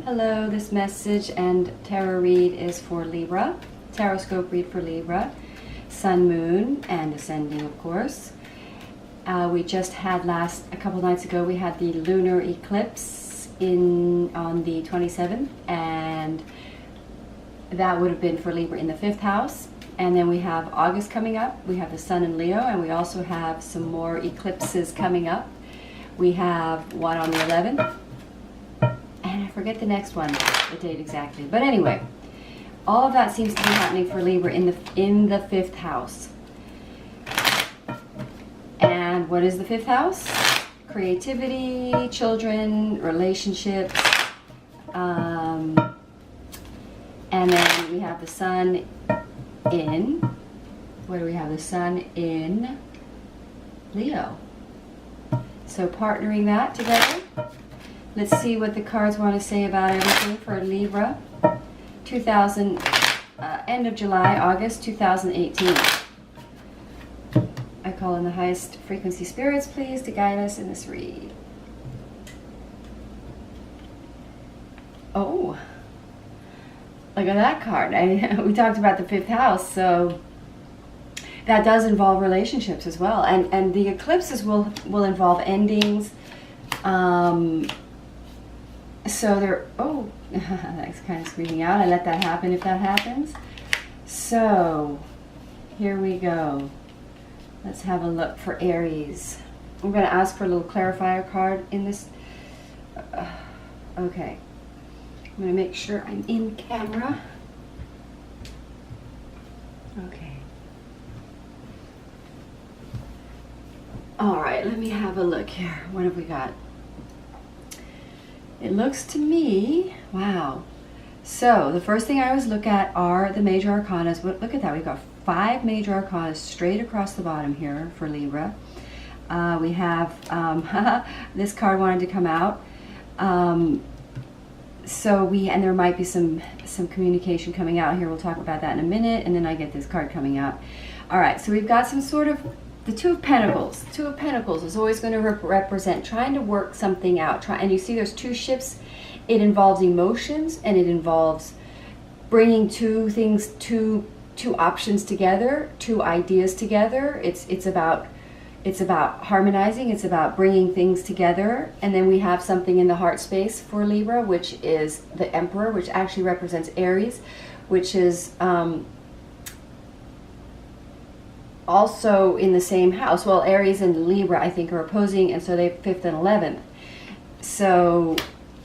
Hello, this message and tarot read is for Libra. Taroscope read for Libra. Sun, Moon, and Ascending, of course. We just had a couple nights ago, we had the lunar eclipse on the 27th, and that would have been for Libra in the 5th house. And then we have August coming up. We have the Sun in Leo, and we also have some more eclipses coming up. We have one on the 11th. And I forget the next one, the date exactly. But anyway, all of that seems to be happening for Libra in the 5th house. And what is the 5th house? Creativity, children, relationships. And then we have the Sun in, what do we have? The Sun in Leo. So partnering that together. Let's see what the cards want to say about everything for Libra. End of July, August 2018. I call in the highest frequency spirits, please, to guide us in this read. Oh, look at that card. We talked about the 5th house, so that does involve relationships as well. And the eclipses will involve endings. So they're, oh, that's kind of screaming out. I let that happen if that happens. So, here we go. Let's have a look for Aries. I'm going to ask for a little clarifier card in this. Okay. I'm going to make sure I'm in camera. Okay. All right, let me have a look here. What have we got? It looks to me, wow. So the first thing I always look at are the major arcanas. Look at that, we've got 5 major arcanas straight across the bottom here for Libra. We have, this card wanted to come out. And there might be some communication coming out here. We'll talk about that in a minute, and then I get this card coming out. All right, so we've got some sort of, the Two of Pentacles. Two of Pentacles is always going to represent trying to work something out. And you see there's 2 ships. It involves emotions, and it involves bringing 2 things, two options together, 2 ideas together. It's about harmonizing. It's about bringing things together. And then we have something in the heart space for Libra, which is the Emperor, which actually represents Aries, which is also in the same house. Well, Aries and Libra, I think, are opposing, and so they're 5th and 11th. So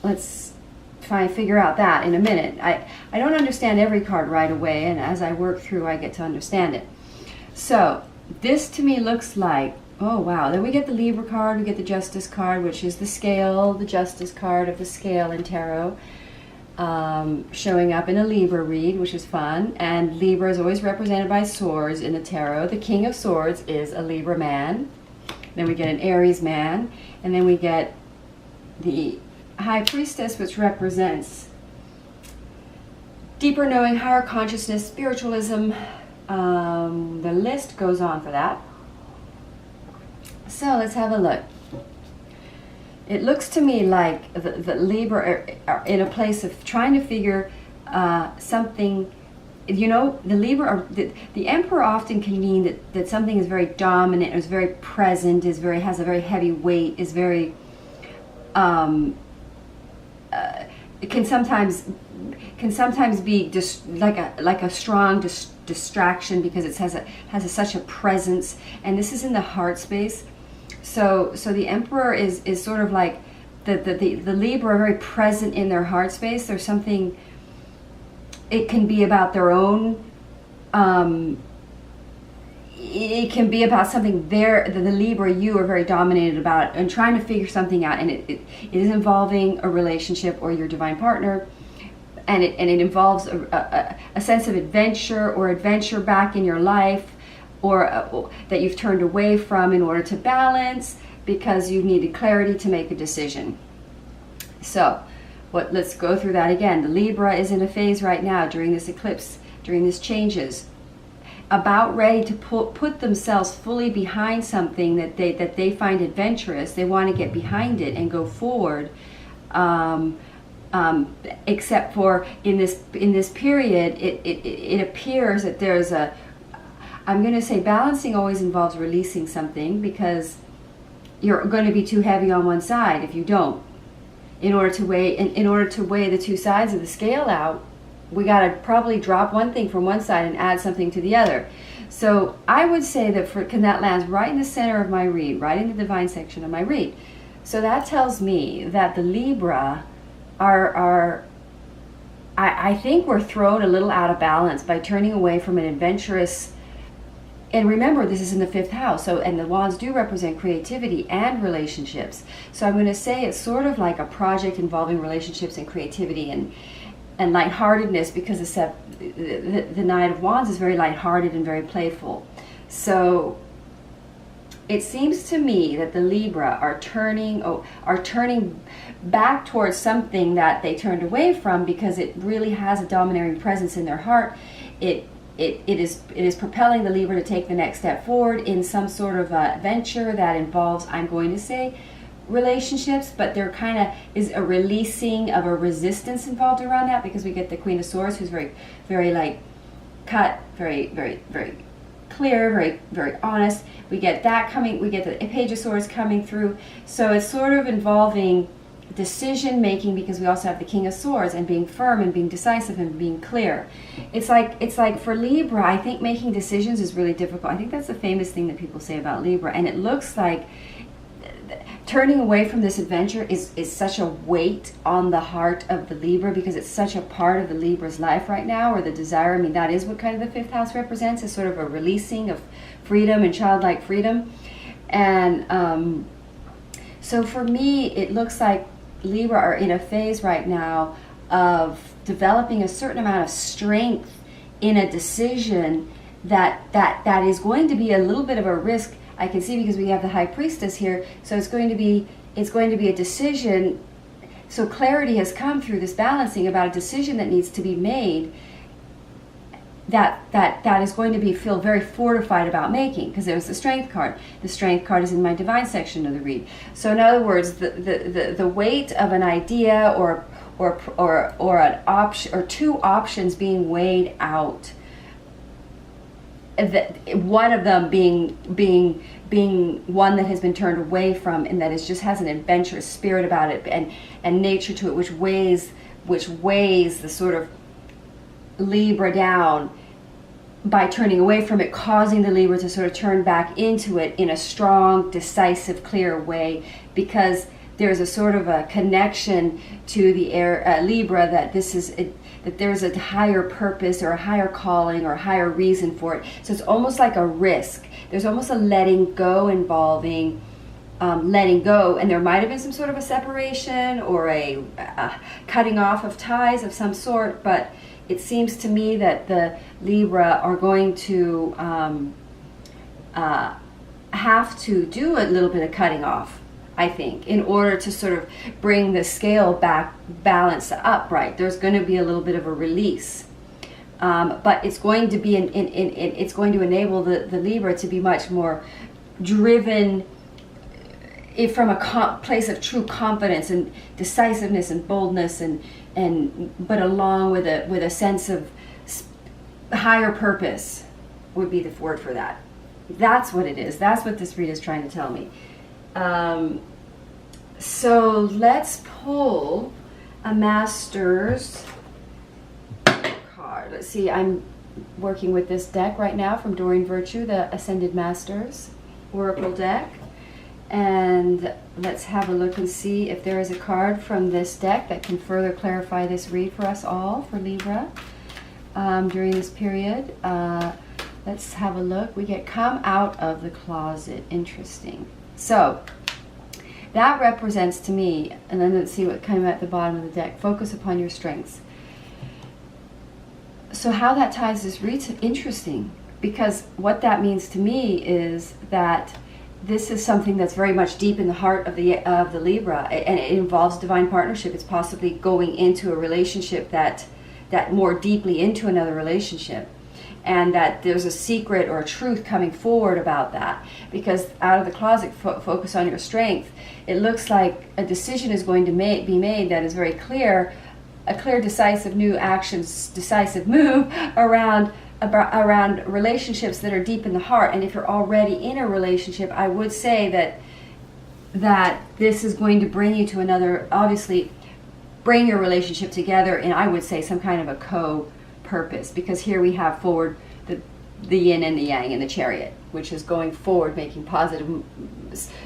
let's figure out that in a minute. I don't understand every card right away, and as I work through, I get to understand it. So this to me looks like, oh wow, then we get the Libra card, we get the Justice card, which is the scale, the Justice card of the scale in tarot. Showing up in a Libra read, which is fun. And Libra is always represented by swords in the tarot. The King of Swords is a Libra man. Then we get an Aries man. And then we get the High Priestess, which represents deeper knowing, higher consciousness, spiritualism. The list goes on for that. So let's have a look. It looks to me like the Libra are in a place of trying to figure something. You know, the Libra, the Emperor often can mean that something is very dominant, is very present, has a very heavy weight, is very, it can sometimes be just like a strong distraction because it has such a presence, and this is in the heart space. So the Emperor is sort of like the Libra are very present in their heart space. There's something, it can be about their own, it can be about something the Libra, you are very dominated about and trying to figure something out, and it is involving a relationship or your divine partner, and it involves a sense of adventure or adventure back in your life, or that you've turned away from in order to balance because you needed clarity to make a decision. So let's go through that again. The Libra is in a phase right now during this eclipse, during these changes, about ready to put themselves fully behind something that they find adventurous. They want to get behind it and go forward, except for in this period, it appears that there's a, I'm going to say balancing always involves releasing something, because you're going to be too heavy on one side if you don't. In order to weigh the two sides of the scale out, we got to probably drop one thing from one side and add something to the other. So I would say that that lands right in the center of my read, right in the divine section of my read. So that tells me that the Libra I think we're thrown a little out of balance by turning away from an adventurous, and remember, this is in the 5th house, so, and the wands do represent creativity and relationships. So I'm going to say it's sort of like a project involving relationships and creativity and lightheartedness, because the Knight of Wands is very lighthearted and very playful. So it seems to me that the Libra are turning back towards something that they turned away from, because it really has a domineering presence in their heart. It is propelling the Libra to take the next step forward in some sort of venture that involves, I'm going to say, relationships, but there kind of is a releasing of a resistance involved around that, because we get the Queen of Swords, who's very, very like cut, very, very, very clear, very, very honest. We get that coming, we get the Page of Swords coming through. So it's sort of involving decision making, because we also have the King of Swords, and being firm and being decisive and being clear. It's like for Libra, I think making decisions is really difficult. I think that's the famous thing that people say about Libra, and it looks like turning away from this adventure is such a weight on the heart of the Libra, because it's such a part of the Libra's life right now, or the desire. I mean, that is what kind of the 5th house represents, is sort of a releasing of freedom and childlike freedom. And so for me, it looks like Libra are in a phase right now of developing a certain amount of strength in a decision that is going to be a little bit of a risk. I can see, because we have the High Priestess here, so it's going to be a decision. So clarity has come through this balancing about a decision that needs to be made, that is going to feel very fortified about making, because there's the Strength card. The Strength card is in my divine section of the read. So in other words, the weight of an idea or an option, or two options being weighed out, one of them being one that has been turned away from, and that just has an adventurous spirit about it and nature to it, which weighs the sort of Libra down by turning away from it, causing the Libra to sort of turn back into it in a strong, decisive, clear way, because there's a sort of a connection to the Libra that that there's a higher purpose or a higher calling or a higher reason for it. So it's almost like a risk. There's almost a letting go involving letting go, and there might have been some sort of a separation or a cutting off of ties of some sort, but it seems to me that the Libra are going to have to do a little bit of cutting off, I think, in order to sort of bring the scale back, balance up, right? There's going to be a little bit of a release. But it's going to be it's going to enable the Libra to be much more driven from a place of true confidence and decisiveness and boldness, but along with a sense of higher purpose would be the word for that. That's what it is. That's what this read is trying to tell me. So let's pull a Masters card. Let's see, I'm working with this deck right now from Doreen Virtue, the Ascended Masters Oracle deck. And let's have a look and see if there is a card from this deck that can further clarify this read for us all, for Libra, during this period. Let's have a look. We get come out of the closet. Interesting. So that represents to me, and then let's see what came at the bottom of the deck. Focus upon your strengths. So how that ties this read to interesting, because what that means to me is that this is something that's very much deep in the heart of the Libra, and it involves divine partnership. It's possibly going into a relationship that more deeply into another relationship, and that there's a secret or a truth coming forward about that. Because out of the closet, focus on your strength, it looks like a decision is going to be made that is very clear, a clear, decisive new actions, decisive move around relationships that are deep in the heart. And if you're already in a relationship, I would say that this is going to bring you to another, obviously bring your relationship together, and I would say some kind of a co-purpose, because here we have forward the yin and the yang in the Chariot, which is going forward, making positive,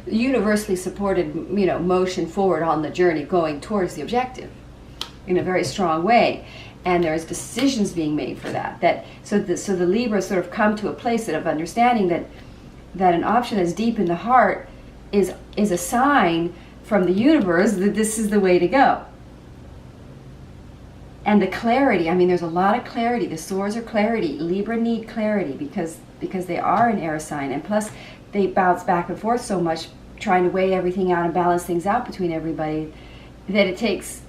universally supported, motion forward on the journey, going towards the objective in a very strong way. And there's decisions being made for that. So the Libra sort of come to a place of understanding that an option that's deep in the heart is a sign from the universe that this is the way to go. And the clarity, I mean, there's a lot of clarity. The swords are clarity. Libra need clarity because they are an air sign, and plus they bounce back and forth so much, trying to weigh everything out and balance things out between everybody, that it takes,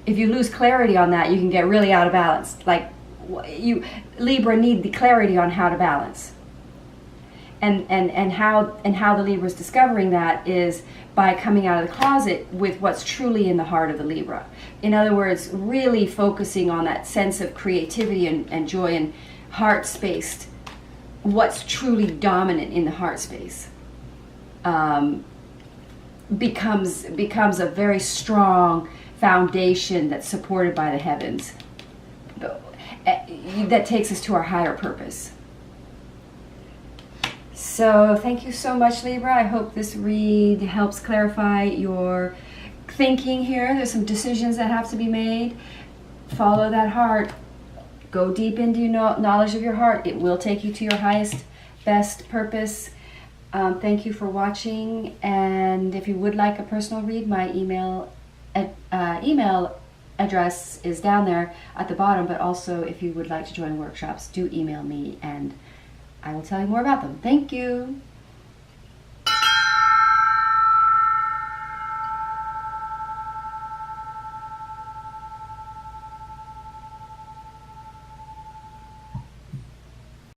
if you lose clarity on that, you can get really out of balance. Like, Libra need the clarity on how to balance. And how the Libra is discovering that is by coming out of the closet with what's truly in the heart of the Libra. In other words, really focusing on that sense of creativity and joy and heart space, what's truly dominant in the heart space, becomes a very strong foundation that's supported by the heavens, that takes us to our higher purpose. So thank you so much, Libra. I hope this read helps clarify your thinking here. There's some decisions that have to be made. Follow that heart. Go deep into your knowledge of your heart. It will take you to your highest, best purpose. Thank you for watching. And if you would like a personal read, my email address is down there at the bottom. But also, if you would like to join workshops, do email me and I will tell you more about them. Thank you.